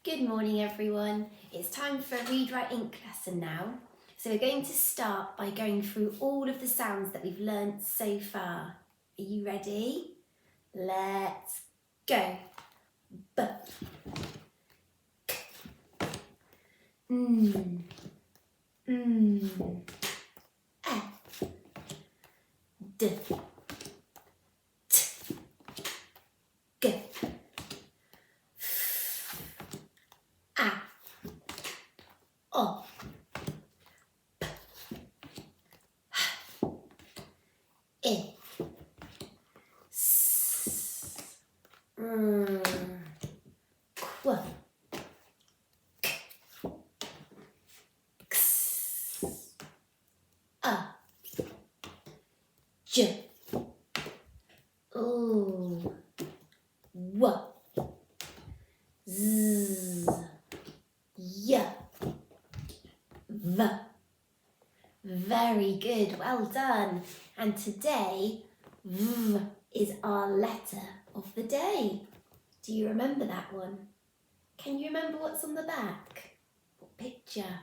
Good morning everyone. It's time for a Read Write Ink lesson now. So we're going to start by going through all of the sounds that we've learnt so far. Are you ready? Let's go. B. K. Mm. Mm. A. D. T. G. A. O. P. H. I. S. R. Qu. K. X. A. J. O. W. Z. Y. V. Very good, well done. And today, V is our letter of the day. Do you remember that one? Can you remember what's on the back? What picture?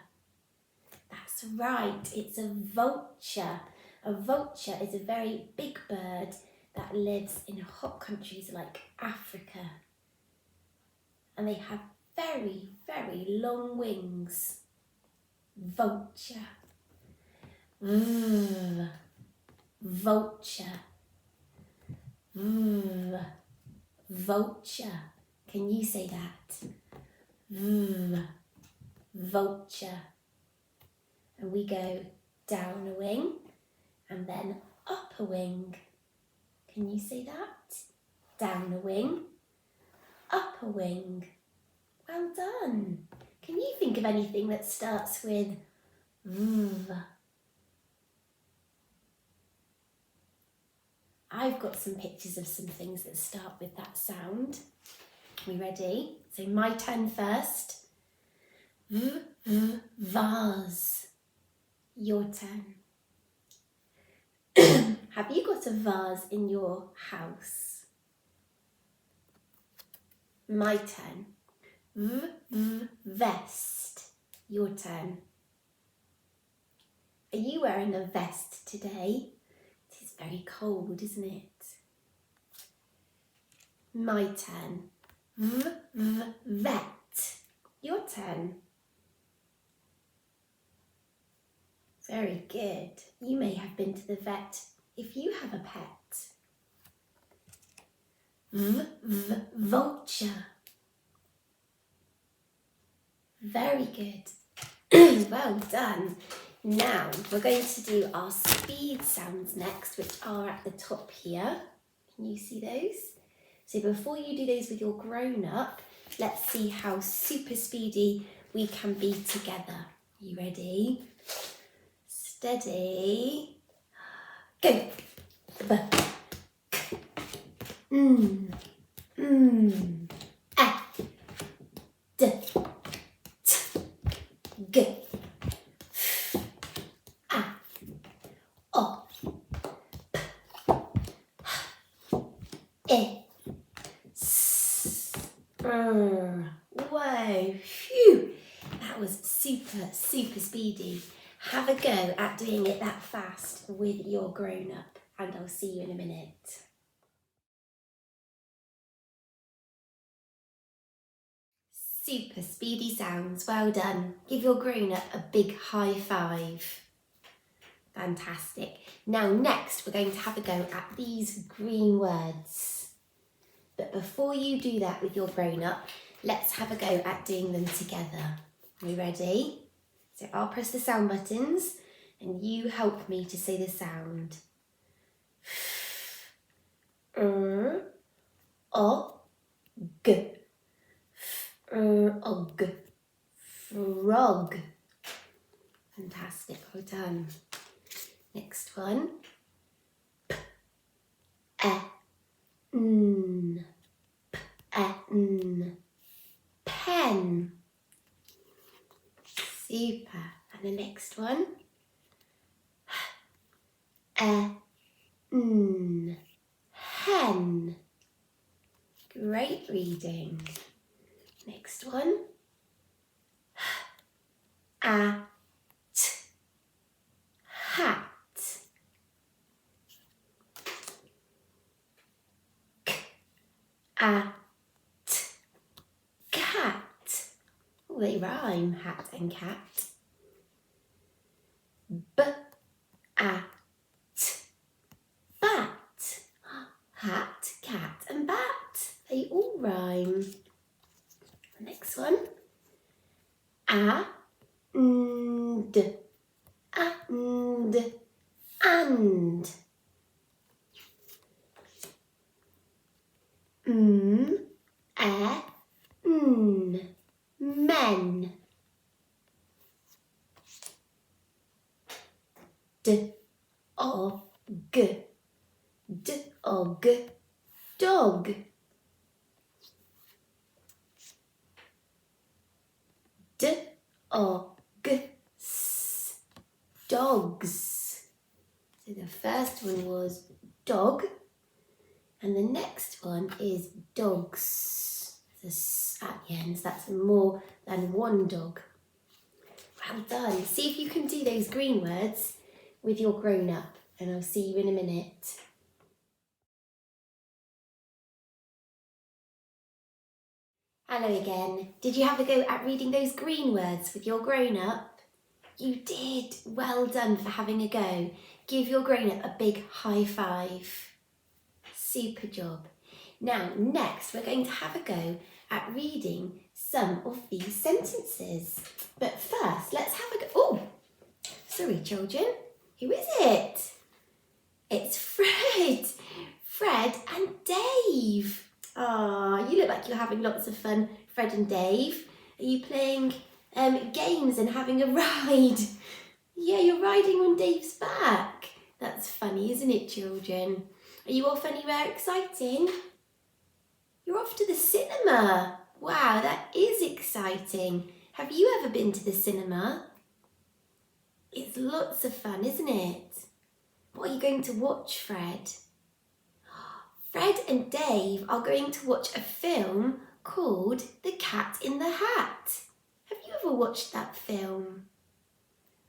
That's right, it's a vulture. A vulture is a very big bird that lives in hot countries like Africa. And they have very, very long wings. Vulture. V. Vulture. V. Vulture. Can you say that? V. Vulture. And we go down a wing and then up a wing. Can you say that? Down a wing, up a wing. Well done. Can you think of anything that starts with V? I've got some pictures of some things that start with that sound. We ready? So my turn first. V, v, vase. Your turn. Have you got a vase in your house? My turn. V, v, vest. Your turn. Are you wearing a vest today? It is very cold, isn't it? My turn. V, v, vet. Your turn. Very good. You may have been to the vet if you have a pet. V, v, vulture. Very good. Well done. Now we're going to do our speed sounds next, which are at the top here. Can you see those? So before you do those with your grown-up, let's see how super speedy we can be together. You ready? Steady. Go. B. K. A. D. T. G. A. O. P. H. I. S. R. Whoa. Phew. That was super speedy. Have a go at doing it that fast with your grown-up, and I'll see you in a minute. Super speedy sounds, well done. Give your grown-up a big high five. Fantastic. Now next we're going to have a go at these green words. But before you do that with your grown-up, let's have a go at doing them together. Are you ready? So I'll press the sound buttons and you help me to say the sound. O, G. Og. Frog. Fantastic, well done. Next one. P, E, N. P, E, N. Pen. Super. And the next one. H, E, N. Hen. Great reading. Next one. they rhyme, hat and cat. B-a-t, bat. Hat, cat and bat. They all rhyme. The next one. And, and, and. Men. D-o-g, d-o-g, dog. D-o-g-s, dogs. So the first one was dog, and the next one is dogs. There's a s at the end, so that's more than one dog. Well done. See if you can do those green words with your grown-up, and I'll see you in a minute. Hello again. Did you have a go at reading those green words with your grown-up? You did. Well done for having a go. Give your grown-up a big high five. Super job. Now, next we're going to have a go at reading some of these sentences. But first, let's have a go. Oh, sorry children. Who is it? It's Fred. Fred and Dave. Ah, you look like you're having lots of fun, Fred and Dave. Are you playing games and having a ride? Yeah, you're riding on Dave's back. That's funny, isn't it, children? Are you off anywhere exciting? You're off to the cinema. Wow, that is exciting. Have you ever been to the cinema? It's lots of fun, isn't it? What are you going to watch, Fred? Fred and Dave are going to watch a film called The Cat in the Hat. Have you ever watched that film?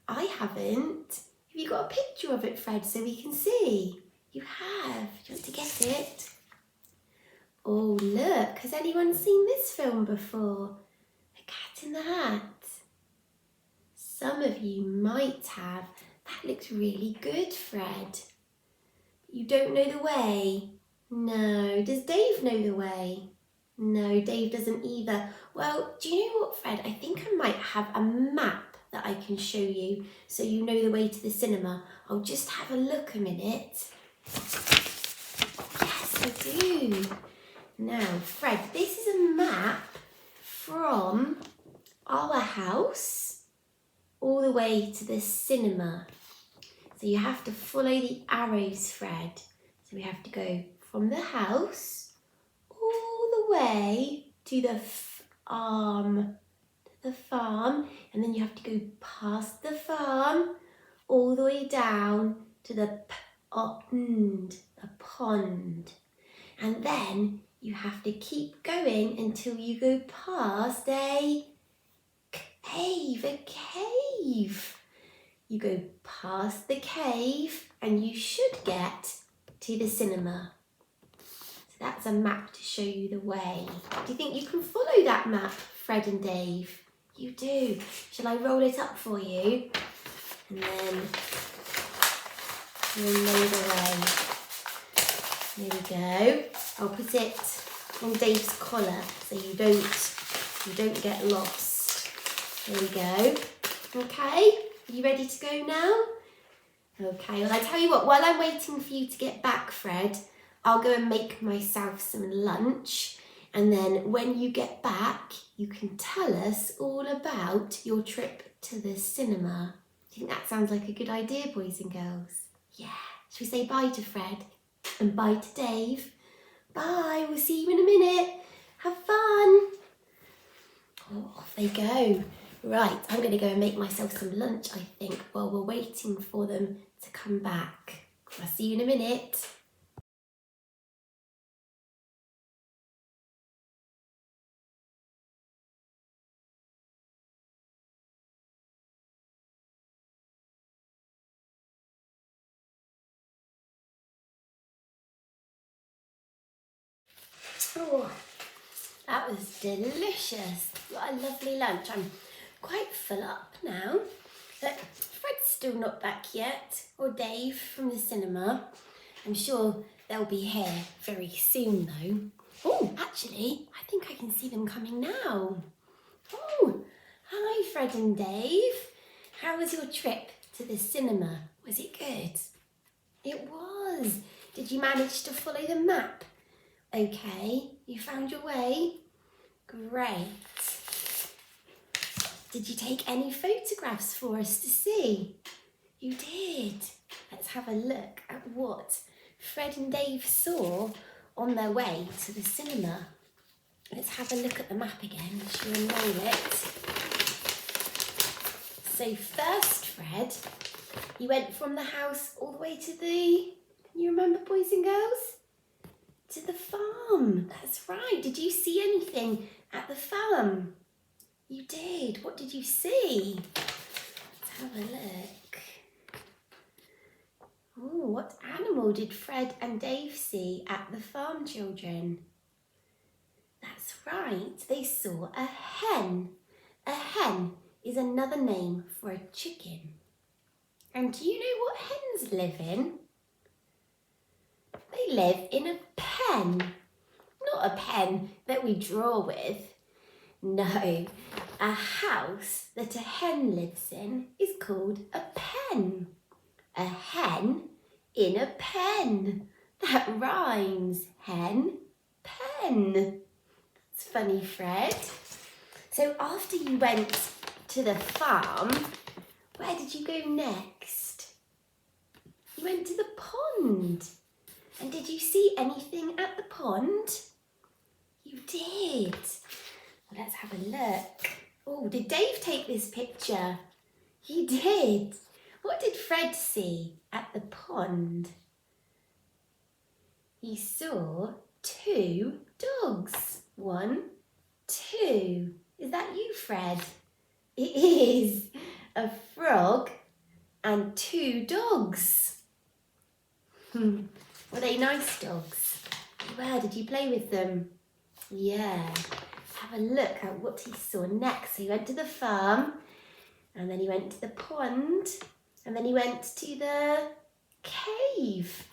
I haven't. Have you got a picture of it, Fred, so we can see? You have. Do you want to get it? Oh, look. Has anyone seen this film before? The Cat in the Hat. Some of you might have. That looks really good, Fred. You don't know the way? No. Does Dave know the way? No, Dave doesn't either. Well, do you know what, Fred? I think I might have a map that I can show you so you know the way to the cinema. I'll just have a look a minute. Yes, I do. Now, Fred, this is a map from our house all the way to the cinema. So you have to follow the arrows, Fred. So we have to go from the house all the way to the farm, and then you have to go past the farm all the way down to the pond, and then you have to keep going until you go past a cave. You go past the cave and you should get to the cinema. So that's a map to show you the way. Do you think you can follow that map, Fred and Dave? You do. Shall I roll it up for you? And then we'll know the way. There we go. I'll put it on Dave's collar so you don't get lost. There we go. Okay, are you ready to go now? Okay, well I tell you what, while I'm waiting for you to get back, Fred, I'll go and make myself some lunch, and then when you get back, you can tell us all about your trip to the cinema. Do you think that sounds like a good idea, boys and girls? Yeah. Shall we say bye to Fred and bye to Dave? Bye, we'll see you in a minute. Have fun. Oh, off they go. Right, I'm going to go and make myself some lunch, I think, while we're waiting for them to come back. I'll see you in a minute. Oh, That was delicious. What a lovely lunch. I'm quite full up now. But Fred's still not back yet, or Dave from the cinema. I'm sure they'll be here very soon though. Oh, actually, I think I can see them coming now. Oh, hi Fred and Dave. How was your trip to the cinema? Was it good? It was. Did you manage to follow the map? Okay, you found your way? Great. Did you take any photographs for us to see? You did. Let's have a look at what Fred and Dave saw on their way to the cinema. Let's have a look at the map again, so you'll know it. So first, Fred, you went from the house all the way to the, can you remember, boys and girls? To the farm. That's right. Did you see anything at the farm? You did. What did you see? Let's have a look. Oh, what animal did Fred and Dave see at the farm, children? That's right. They saw a hen. A hen is another name for a chicken. And do you know what hens live in? They live in a pen. Not a pen that we draw with. No, a house that a hen lives in is called a pen. A hen in a pen. That rhymes. Hen, pen. It's funny, Fred. So after you went to the farm, where did you go next? You went to the pond. And did you see anything at the pond? You did. Well, let's have a look. Oh, did Dave take this picture? He did. What did Fred see at the pond? He saw 2 dogs. 1, 2. Is that you, Fred? It is. A frog and 2 dogs. Were they nice dogs? Where did you play with them? Yeah. Have a look at what he saw next. So he went to the farm, and then he went to the pond, and then he went to the cave.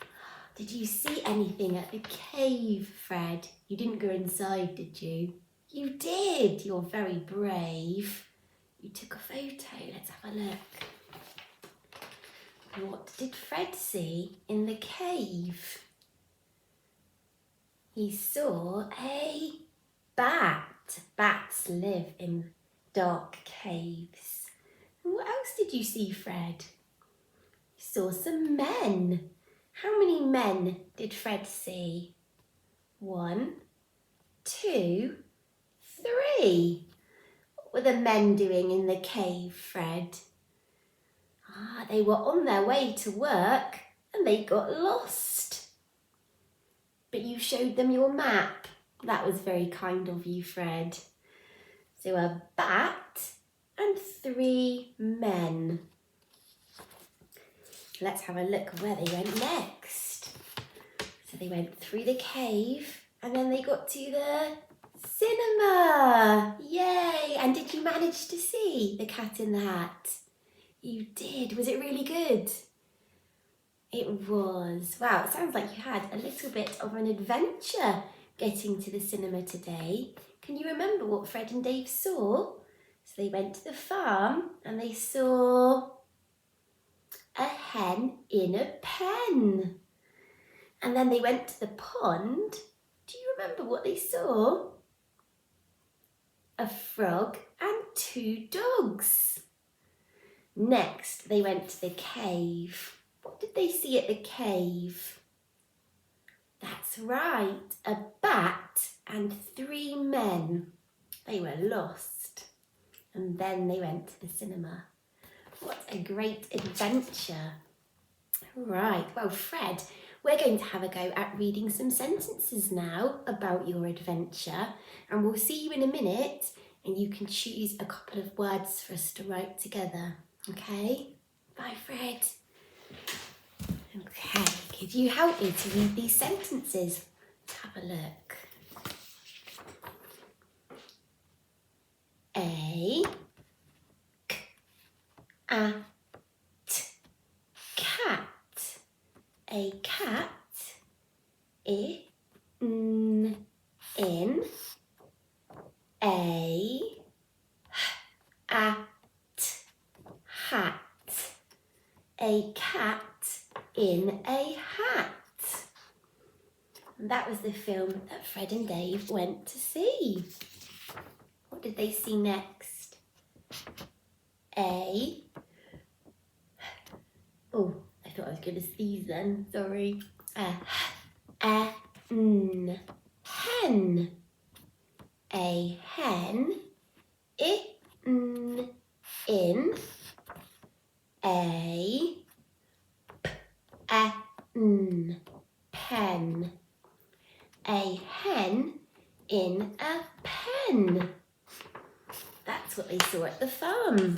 Did you see anything at the cave, Fred? You didn't go inside, did you? You did. You're very brave. You took a photo. Let's have a look. What did Fred see in the cave? He saw a bat. Bats live in dark caves. And what else did you see, Fred? You saw some men. How many men did Fred see? 1, 2, 3. What were the men doing in the cave, Fred? They were on their way to work and they got lost. But you showed them your map. That was very kind of you, Fred. So a bat and 3 men. Let's have a look where they went next. So they went through the cave and then they got to the cinema. Yay! And did you manage to see The Cat in the Hat? You did. Was it really good? It was. Wow, it sounds like you had a little bit of an adventure getting to the cinema today. Can you remember what Fred and Dave saw? So they went to the farm and they saw a hen in a pen. And then they went to the pond. Do you remember what they saw? A frog and 2 dogs. Next, they went to the cave. What did they see at the cave? That's right, a bat and 3 men. They were lost. And then they went to the cinema. What a great adventure. Right, well, Fred, we're going to have a go at reading some sentences now about your adventure, and we'll see you in a minute, and you can choose a couple of words for us to write together. Okay? Bye, Fred. Okay, could you help me to read these sentences? Let's have a look. A, k, a, t, cat. A cat. I, n, in. A, at, hat. A cat in a hat. And that was the film that Fred and Dave went to see. What did they see next? Oh, I thought I was going to sneeze then, sorry. Hen. A hen. In. A, n, pen. A hen in a pen. That's what they saw at the farm.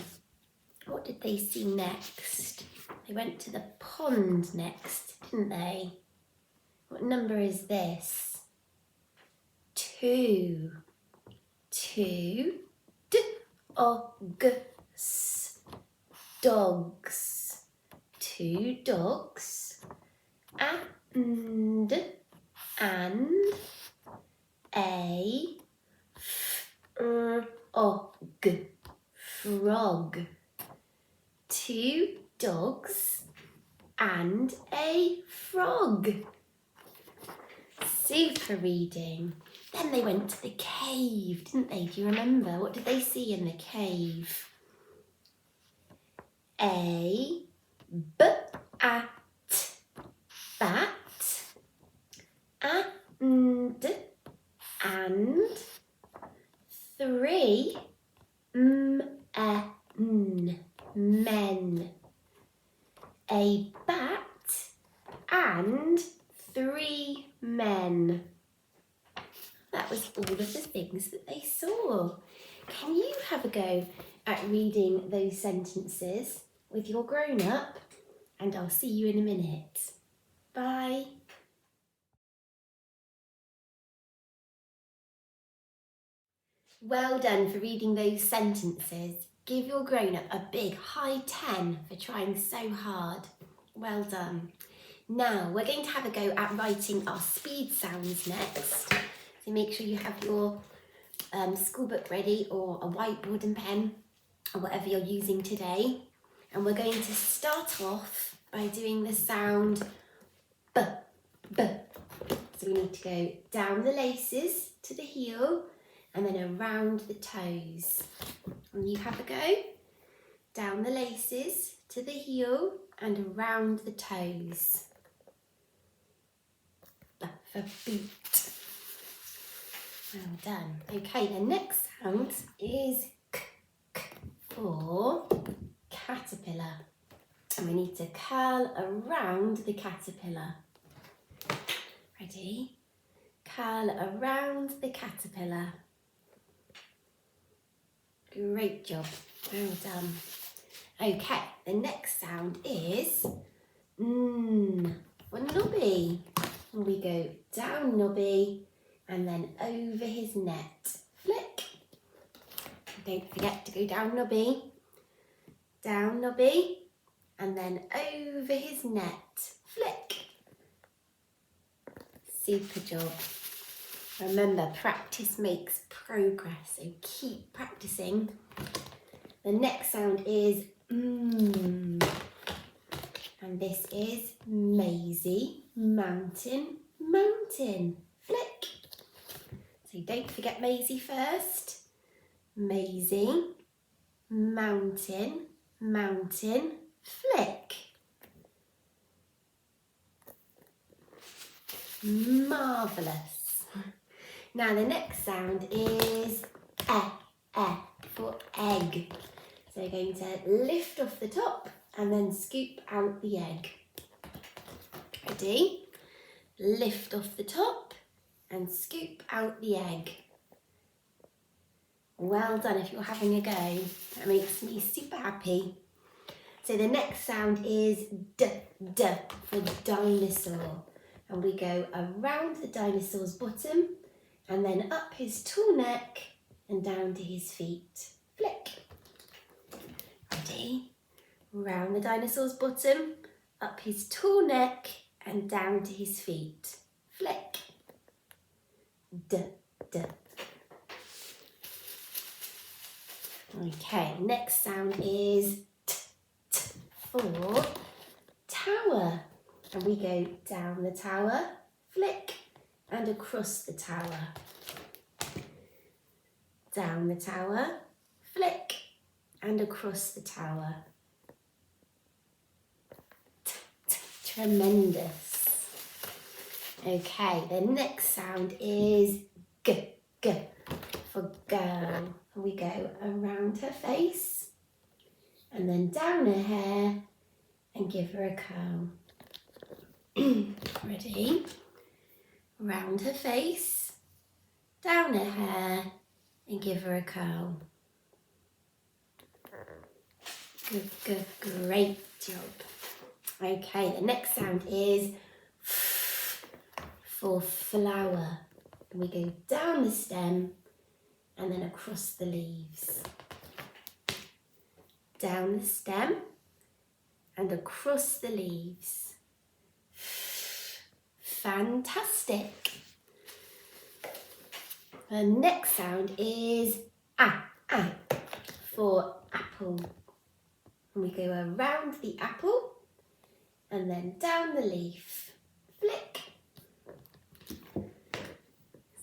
What did they see next? They went to the pond next, didn't they? What number is this? 2. 2. Dogs. Dogs. 2 dogs. And a frog. 2 dogs and a frog. Super reading. Then they went to the cave, didn't they? Do you remember? What did they see in the cave? A bat, bat, and 3 men. A bat and 3 men. That was all of the things that they saw. Can you have a go at reading those sentences with your grown-up? And I'll see you in a minute. Bye. Well done for reading those sentences. Give your grown-up a big high 10 for trying so hard. Well done. Now we're going to have a go at writing our speed sounds next. So make sure you have your school book ready, or a whiteboard and pen, or whatever you're using today. And we're going to start off by doing the sound B, B. So we need to go down the laces to the heel and then around the toes. And you have a go. Down the laces to the heel and around the toes. B for boot. Well done. Okay, the next sound is K, K for caterpillar. And we need to curl around the caterpillar. Ready? Curl around the caterpillar. Great job. Well done. Okay, the next sound is N for Nobby. And we go down Nobby and then over his net. Flick. Don't forget to go down Nobby. Down Nobby. And then over his net. Flick. Super job. Remember, practice makes progress, so keep practicing. The next sound is And this is Maisie, mountain, mountain. Flick. So don't forget Maisie first. Maisie, mountain, mountain, flick. Marvellous. Now the next sound is for egg. So you're going to lift off the top and then scoop out the egg. Ready? Lift off the top and scoop out the egg. Well done if you're having a go. That makes me super happy. So the next sound is D for dinosaur. And we go around the dinosaur's bottom and then up his tall neck and down to his feet. Flick. Ready? Round the dinosaur's bottom, up his tall neck and down to his feet. Flick. D, d. Okay, next sound is t, t for tower. And we go down the tower, flick, and across the tower. Down the tower, flick, and across the tower. T, t, tremendous. Okay, the next sound is g, g for girl. And we go around her face and then down her hair and give her a curl. Ready? Round her face, down her hair and give her a curl. Good, good, great job. Okay, the next sound is f for flower. And we go down the stem and then across the leaves. Down the stem and across the leaves. Fantastic. The next sound is ah for apple. And we go around the apple and then down the leaf. Flick.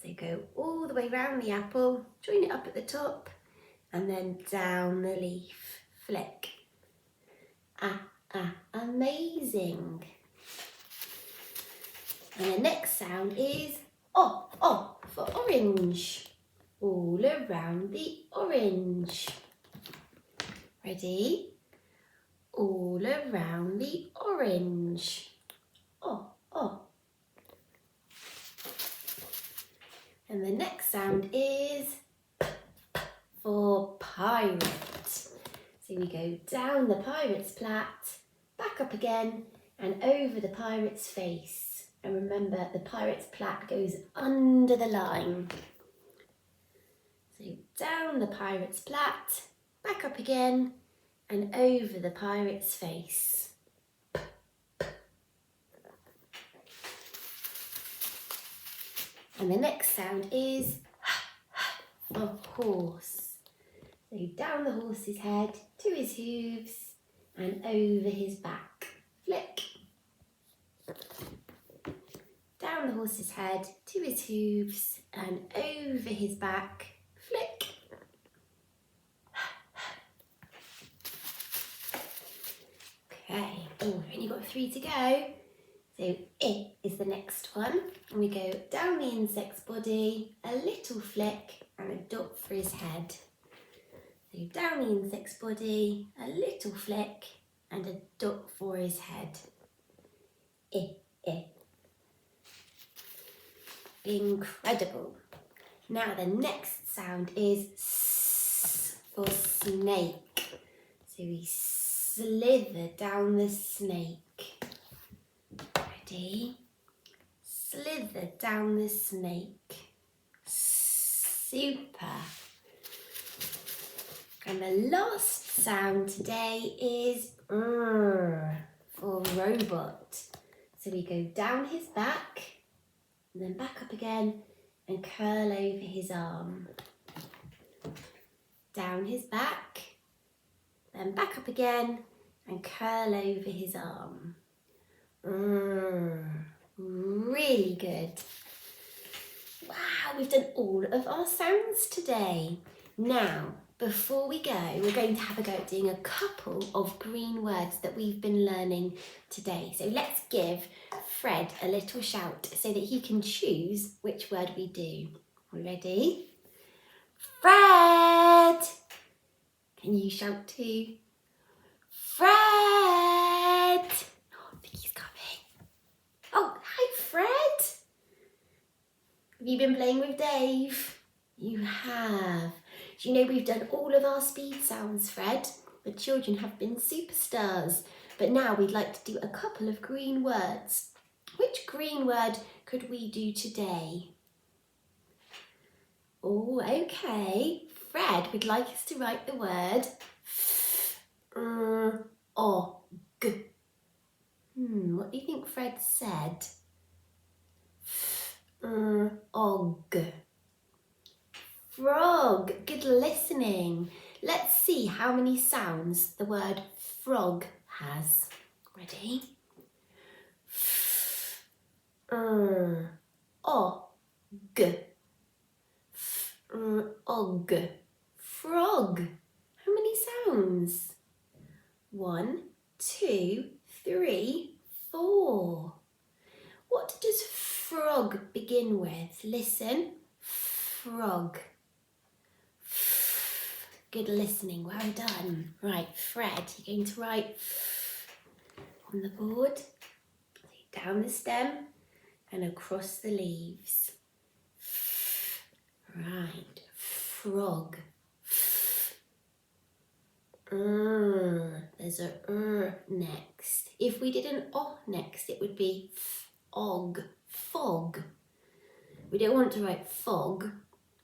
So go all the way around the apple, join it up at the top and then down the leaf. Flick. Amazing. And the next sound is oh for orange. All around the orange. Ready? All around the orange. Oh. And the next sound is p for pirate. So we go down the pirate's plait, back up again and over the pirate's face. And remember, the pirate's plait goes under the line. So down the pirate's plait, back up again and over the pirate's face. And the next sound is for horse. So down the horse's head to his hooves and over his back. Flick. Down the horse's head to his hooves and over his back. Flick. Okay, we've only got 3 to go. So it is the next one. And we go down the insect's body, a little flick and a dot for his head. So down the insect's body, a little flick and a dot for his head. Incredible. Now the next sound is S for snake. So we slither down the snake. Ready? Slither down the snake. Super. And the last sound today is R for robot. So we go down his back and then back up again and curl over his arm. Down his back, then back up again and curl over his arm. Really good. Wow, we've done all of our sounds today. Now, before we go, we're going to have a go at doing a couple of green words that we've been learning today. So let's give Fred a little shout so that he can choose which word we do. Ready? Fred! Can you shout too? Fred! Oh, I think he's coming. Oh, hi Fred! Have you been playing with Dave? You have. Do you know we've done all of our speed sounds, Fred? The children have been superstars. But now we'd like to do a couple of green words. Which green word could we do today? Oh, okay. Fred would like us to write the word og. What do you think Fred said? Og. Frog. Good listening. Let's see how many sounds the word frog has. Ready? Og. Og. Frog. How many sounds? 1, 2, 3, 4. What does frog begin with? Listen. Frog. Good listening, well done. Right, Fred, you're going to write on the board, down the stem and across the leaves. Right, frog. There's a next. If we did an O next, it would be og, fog. We don't want to write fog,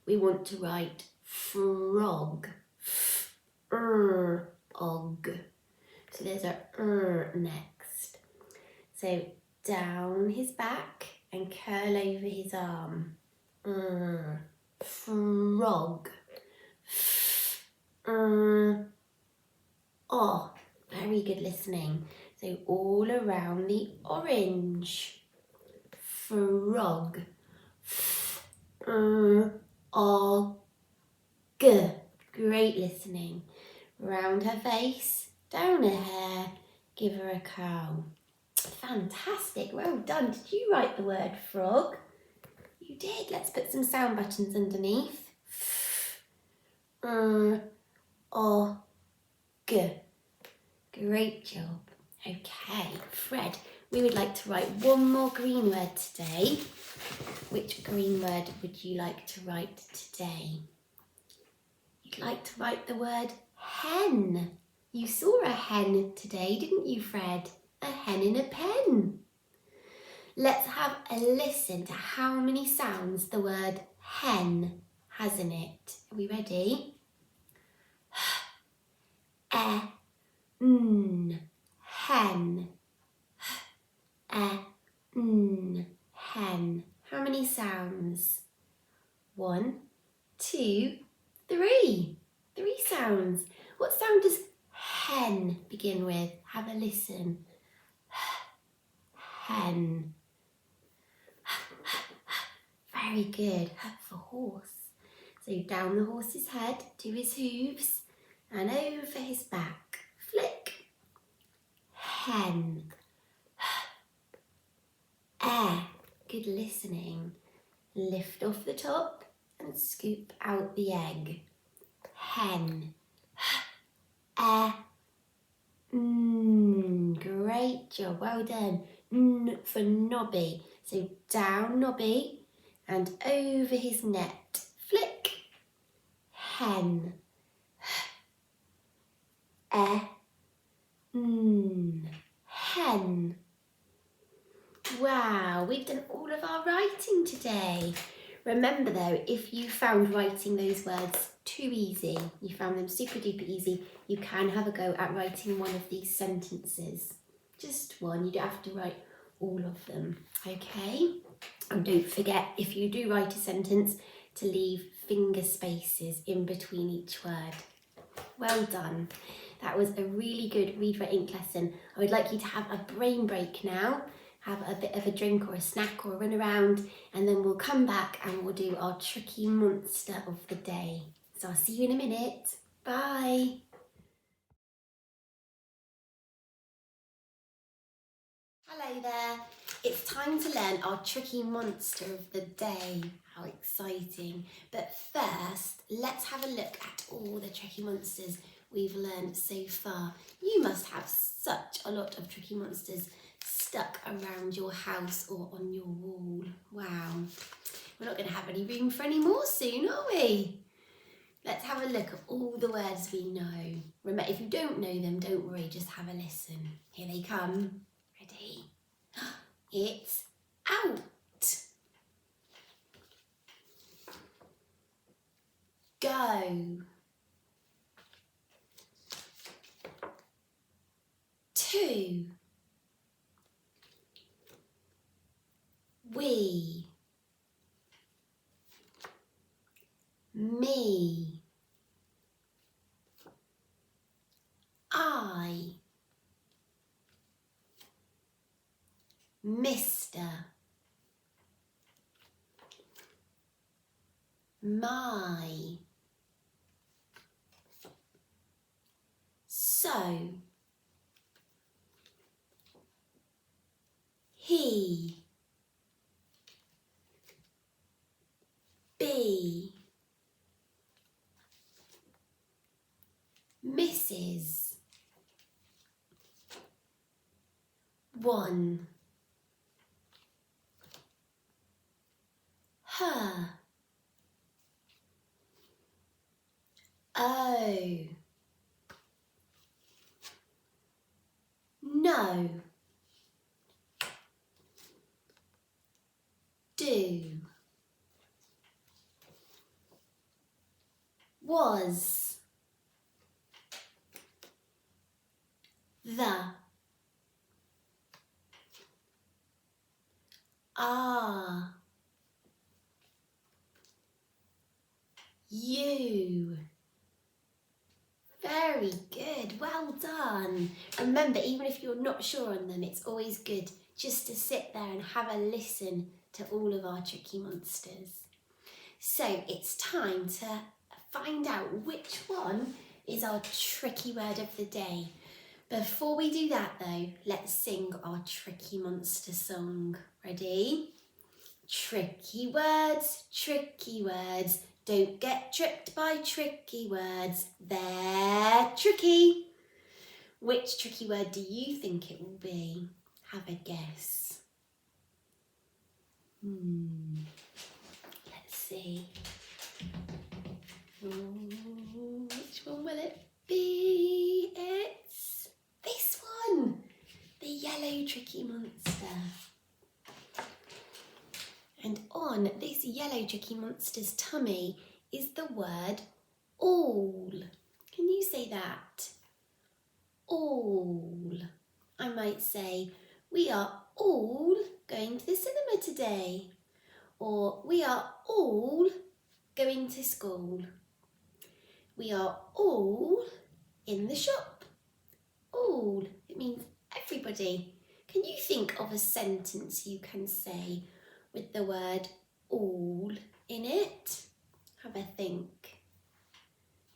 we want to write frog. Og. So there's a next. So down his back and curl over his arm. Frog. Oh, very good listening. So all around the orange. Frog. Og. Great listening. Round her face, down her hair, give her a curl. Fantastic, well done. Did you write the word frog? You did. Let's put some sound buttons underneath. Og. Great job. Okay, Fred, we would like to write one more green word today. Which green word would you like to write today? You'd like to write the word hen. You saw a hen today, didn't you, Fred? A hen in a pen. Let's have a listen to how many sounds the word hen has in it. Are we ready? Hen. Hen. How many sounds? 1, 2, 3. 3 sounds. What sound does hen begin with? Have a listen. Hen. Very good. H for horse. So down the horse's head to his hooves and over his back. Flick. Hen. Good listening. Lift off the top and scoop out the egg. Hen. Great job, well done. N for Nobby. So down Nobby and over his net. Flick. Hen. Hen. Wow, we've done all of our writing today. Remember though, if you found writing those words too easy, you found them super duper easy, you can have a go at writing one of these sentences. Just one, you don't have to write all of them, okay? And don't forget, if you do write a sentence, to leave finger spaces in between each word. Well done. That was a really good Read Write Ink lesson. I would like you to have a brain break now. Have a bit of a drink or a snack or a run around, and then we'll come back and we'll do our tricky monster of the day. So I'll see you in a minute. Bye. Hello there. It's time to learn our tricky monster of the day. How exciting. But first, let's have a look at all the tricky monsters we've learned so far. You must have such a lot of tricky monsters stuck around your house or on your wall. Wow. We're not going to have any room for any more soon, are we? Let's have a look at all the words we know. Remember, if you don't know them, don't worry, just have a listen. Here they come. Ready? It's out. go. 2. We. Me. I. Mr. My. So. He. Be. Mrs. 1. Her. Oh. No. Do. Was. The. Are. You. Very good, well done. Remember, even if you're not sure on them, it's always good just to sit there and have a listen to all of our tricky monsters. So it's time to find out which one is our tricky word of the day. Before we do that though, let's sing our tricky monster song. Ready? Tricky words, don't get tricked by tricky words, they're tricky. Which tricky word do you think it will be? Have a guess. Let's see. Which one will it be? It's this one, the yellow tricky monster. And on this yellow tricky monster's tummy is the word all. Can you say that? All. I might say, we are all going to the cinema today. Or we are all going to school. We are all in the shop. All. It means everybody. Can you think of a sentence you can say with the word all in it? Have a think.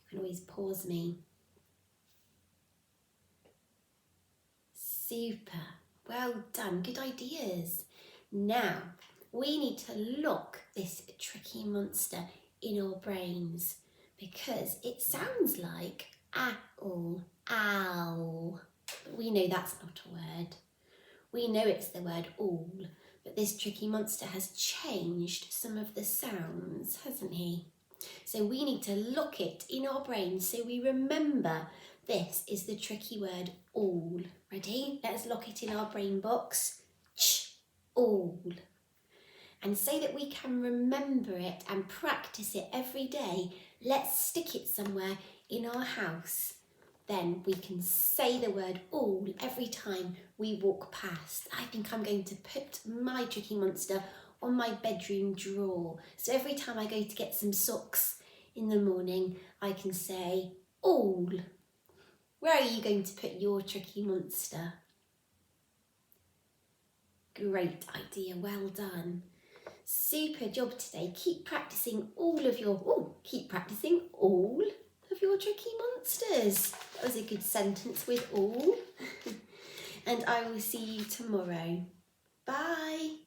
You can always pause me. Super. Well done. Good ideas. Now, we need to lock this tricky monster in our brains because it sounds like owl, owl. But we know that's not a word. We know it's the word all. But this tricky monster has changed some of the sounds, hasn't he? So we need to lock it in our brains so we remember this is the tricky word all. Ready? Let's lock it in our brain box. All. And so that we can remember it and practice it every day, let's stick it somewhere in our house. Then we can say the word all every time we walk past. I think I'm going to put my tricky monster on my bedroom drawer. So every time I go to get some socks in the morning, I can say all. Where are you going to put your tricky monster? Great idea, well done. Super job today. Keep practicing all of your tricky monsters. That was a good sentence with all. And I will see you tomorrow. Bye.